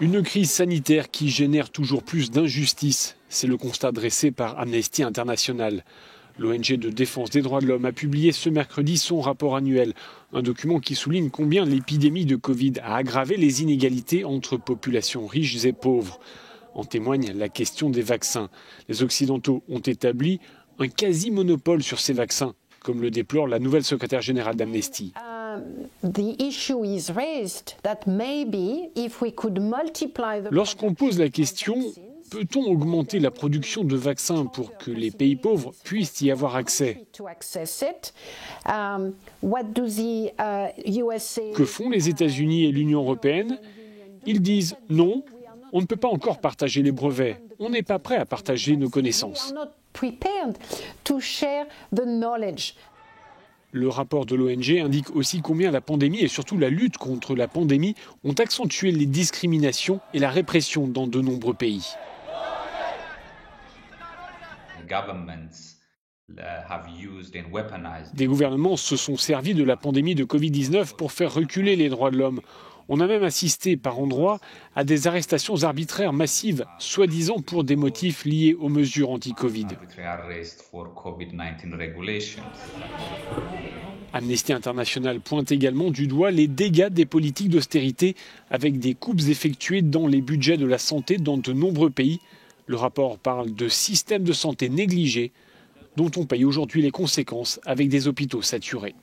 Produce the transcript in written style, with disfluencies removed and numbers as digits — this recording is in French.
Une crise sanitaire qui génère toujours plus d'injustices. C'est le constat dressé par Amnesty International. L'ONG de défense des droits de l'homme a publié ce mercredi son rapport annuel. Un document qui souligne combien l'épidémie de Covid a aggravé les inégalités entre populations riches et pauvres. En témoigne la question des vaccins. Les Occidentaux ont établi un quasi-monopole sur ces vaccins, comme le déplore la nouvelle secrétaire générale d'Amnesty. Lorsqu'on pose la question, peut-on augmenter la production de vaccins pour que les pays pauvres puissent y avoir accès? Que font les États-Unis et l'Union européenne? Ils disent non, on ne peut pas encore partager les brevets, on n'est pas prêt à partager nos connaissances. Le rapport de l'ONG indique aussi combien la pandémie et surtout la lutte contre la pandémie ont accentué les discriminations et la répression dans de nombreux pays. Des gouvernements se sont servis de la pandémie de Covid-19 pour faire reculer les droits de l'homme. On a même assisté par endroits à des arrestations arbitraires massives, soi-disant pour des motifs liés aux mesures anti-Covid. Amnesty International pointe également du doigt les dégâts des politiques d'austérité avec des coupes effectuées dans les budgets de la santé dans de nombreux pays. Le rapport parle de systèmes de santé négligés dont on paye aujourd'hui les conséquences avec des hôpitaux saturés.